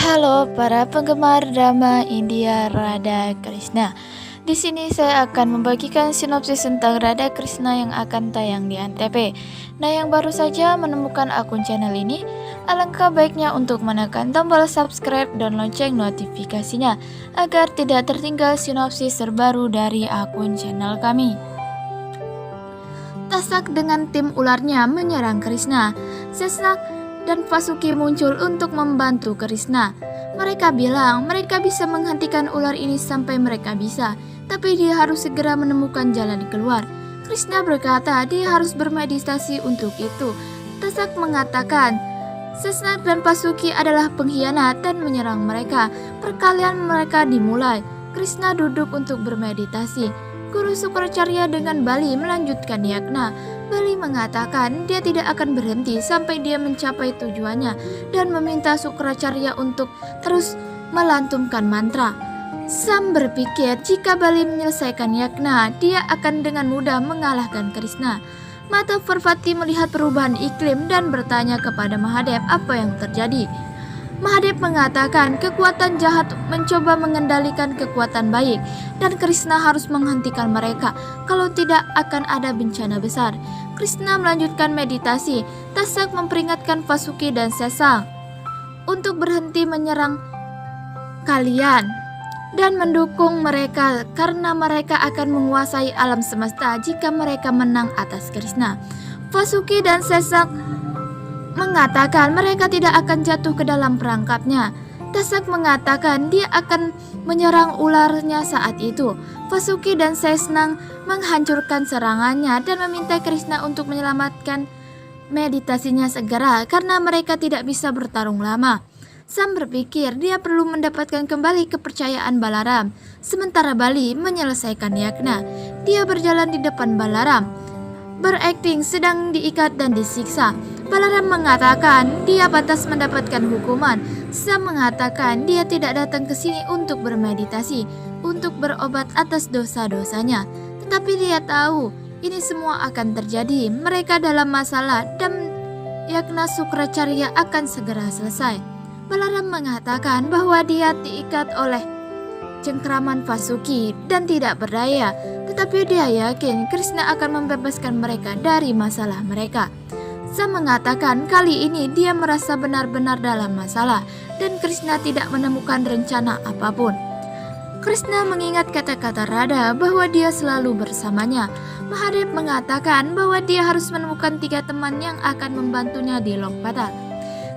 Halo para penggemar drama India Radha Krishna. Di sini saya akan membagikan sinopsis tentang Radha Krishna yang akan tayang di Antv. Nah, yang baru saja menemukan akun channel ini, alangkah baiknya untuk menekan tombol subscribe dan lonceng notifikasinya agar tidak tertinggal sinopsis terbaru dari akun channel kami. Tasak dengan tim ularnya menyerang Krishna. Sesnak dan Vasuki muncul untuk membantu Krishna. Mereka bilang mereka bisa menghentikan ular ini sampai mereka bisa, tapi dia harus segera menemukan jalan keluar. Krishna berkata dia harus bermeditasi untuk itu. Tasak mengatakan Sesnak dan Vasuki adalah pengkhianat dan menyerang mereka. Perkelahian mereka dimulai. Krishna duduk untuk bermeditasi. Guru Sukracarya dengan Bali melanjutkan yagna. Bali mengatakan dia tidak akan berhenti sampai dia mencapai tujuannya dan meminta Sukracarya untuk terus melantunkan mantra. Sam berpikir jika Bali menyelesaikan yagna, dia akan dengan mudah mengalahkan Krishna. Mata Parvati melihat perubahan iklim dan bertanya kepada Mahadev apa yang terjadi. Mahadev mengatakan kekuatan jahat mencoba mengendalikan kekuatan baik dan Krishna harus menghentikan mereka, kalau tidak akan ada bencana besar. Krishna melanjutkan meditasi. Tasak memperingatkan Vasuki dan Sesang untuk berhenti menyerang kalian dan mendukung mereka karena mereka akan menguasai alam semesta jika mereka menang atas Krishna. Vasuki dan Sesang mengatakan mereka tidak akan jatuh ke dalam perangkapnya. Tasak mengatakan dia akan menyerang ularnya saat itu. Vasuki dan Sesnang menghancurkan serangannya dan meminta Krishna untuk menyelamatkan meditasinya segera karena mereka tidak bisa bertarung lama. Sam berpikir dia perlu mendapatkan kembali kepercayaan Balaram. Sementara Bali menyelesaikan yagna. Dia berjalan di depan Balaram, berakting sedang diikat dan disiksa. Balaram mengatakan dia pantas mendapatkan hukuman. Sam mengatakan dia tidak datang ke sini untuk bermeditasi, untuk berobat atas dosa-dosanya. Tetapi dia tahu ini semua akan terjadi. Mereka dalam masalah dan yagna Sukracarya akan segera selesai. Balaram mengatakan bahwa dia diikat oleh cengkraman Vasuki dan tidak berdaya. Tetapi dia yakin Krishna akan membebaskan mereka dari masalah mereka. Sam mengatakan kali ini dia merasa benar-benar dalam masalah dan Krishna tidak menemukan rencana apapun. Krishna mengingat kata-kata Radha bahwa dia selalu bersamanya. Mahadev mengatakan bahwa dia harus menemukan 3 teman yang akan membantunya di Lokpata.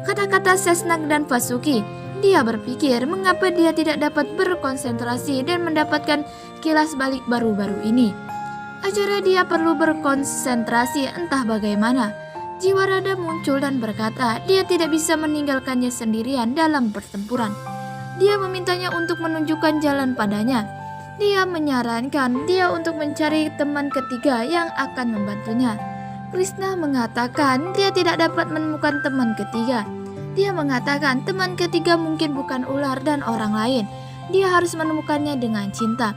Kata-kata Sesnak dan Vasuki. Dia berpikir mengapa dia tidak dapat berkonsentrasi dan mendapatkan kilas balik baru-baru ini. Acara dia perlu berkonsentrasi entah bagaimana. Jiwa Radha muncul dan berkata dia tidak bisa meninggalkannya sendirian dalam pertempuran. Dia memintanya untuk menunjukkan jalan padanya. Dia menyarankan dia untuk mencari teman ketiga yang akan membantunya. Krishna mengatakan dia tidak dapat menemukan teman ketiga. Dia mengatakan teman ketiga mungkin bukan ular dan orang lain. Dia harus menemukannya dengan cinta.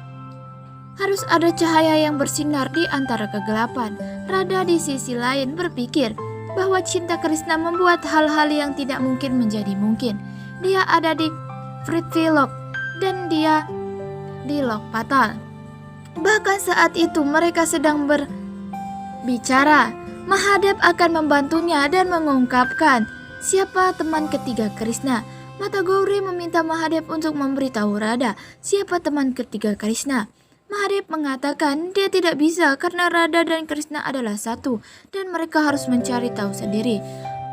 Harus ada cahaya yang bersinar di antara kegelapan. Radha di sisi lain berpikir bahwa cinta Krishna membuat hal-hal yang tidak mungkin menjadi mungkin. Dia ada di Prithvilok dan dia di Lokpatal. Bahkan saat itu mereka sedang berbicara. Mahadev akan membantunya dan mengungkapkan siapa teman ketiga Krishna. Mata Gauri meminta Mahadev untuk memberitahu Radha siapa teman ketiga Krishna. Mahadev mengatakan dia tidak bisa karena Radha dan Krishna adalah satu dan mereka harus mencari tahu sendiri.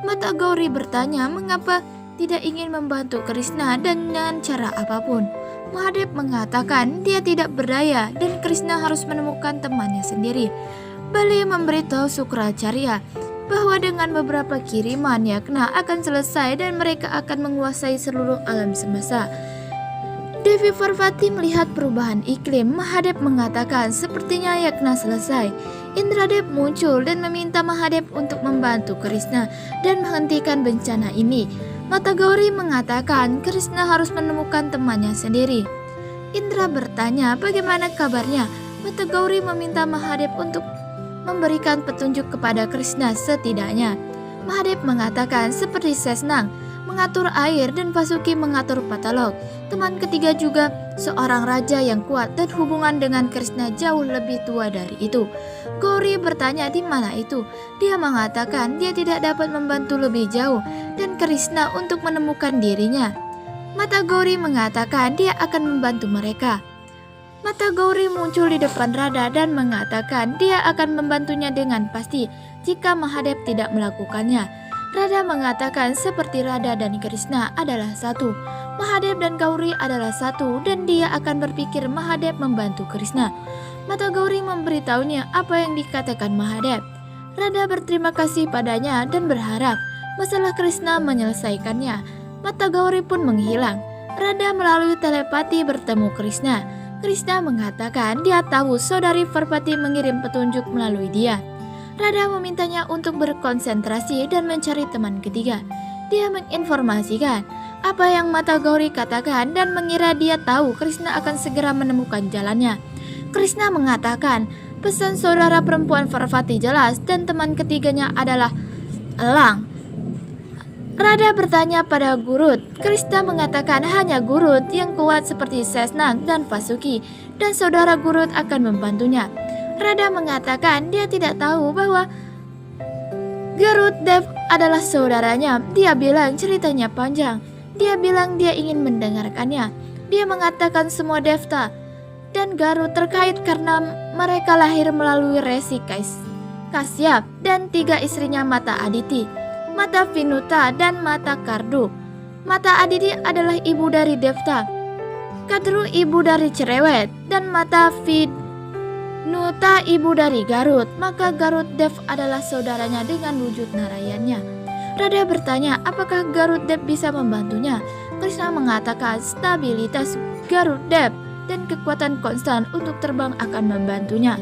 Mata Gauri bertanya mengapa tidak ingin membantu Krishna dengan cara apapun. Mahadev mengatakan dia tidak berdaya dan Krishna harus menemukan temannya sendiri. Bali memberitahu Sukracarya bahwa dengan beberapa kiriman yagna akan selesai dan mereka akan menguasai seluruh alam semesta. Devi Parvati melihat perubahan iklim. Mahadev mengatakan sepertinya yagna selesai. Indradev muncul dan meminta Mahadev untuk membantu Krishna dan menghentikan bencana ini. Mata Gauri mengatakan Krishna harus menemukan temannya sendiri. Indra bertanya bagaimana kabarnya. Mata Gauri meminta Mahadev untuk memberikan petunjuk kepada Krishna setidaknya. Mahadev mengatakan seperti Sesnang. mengatur air dan Vasuki mengatur Patalok. Teman ketiga juga seorang raja yang kuat dan hubungan dengan Krishna jauh lebih tua dari itu. Gauri bertanya di mana itu. Dia mengatakan dia tidak dapat membantu lebih jauh dan Krishna untuk menemukan dirinya. Mata Gauri mengatakan dia akan membantu mereka. Mata Gauri muncul di depan Radha dan mengatakan dia akan membantunya dengan pasti jika Mahadev tidak melakukannya. Radha mengatakan seperti Radha dan Krishna adalah satu, Mahadev dan Gauri adalah satu dan dia akan berpikir Mahadev membantu Krishna. Mata Gauri memberitahunya apa yang dikatakan Mahadev. Radha berterima kasih padanya dan berharap masalah Krishna menyelesaikannya. Mata Gauri pun menghilang. Radha melalui telepati bertemu Krishna. Krishna mengatakan dia tahu saudari Parvati mengirim petunjuk melalui dia. Radha memintanya untuk berkonsentrasi dan mencari teman ketiga. Dia menginformasikan apa yang Mata Gauri katakan dan mengira dia tahu Krishna akan segera menemukan jalannya. Krishna mengatakan pesan saudara perempuan Parvati jelas dan teman ketiganya adalah elang. Radha bertanya pada Gurud. Krishna mengatakan hanya Gurud yang kuat seperti Sesnag dan Vasuki dan saudara Gurud akan membantunya. Radha mengatakan dia tidak tahu bahwa Garudev adalah saudaranya. Dia bilang ceritanya panjang. Dia bilang dia ingin mendengarkannya. Dia mengatakan semua Devta dan Garud terkait karena mereka lahir melalui resi Kasyap dan 3 istrinya Mata Aditi, Mata Vinuta dan Mata Kardu. Mata Aditi adalah ibu dari Devta, Kadru ibu dari Cerewet, dan Mata Vinuta ibu dari Garud. Maka Garudev adalah saudaranya dengan wujud Narayannya. Radha bertanya apakah Garudev bisa membantunya. Krishna mengatakan stabilitas Garudev dan kekuatan konstan untuk terbang akan membantunya.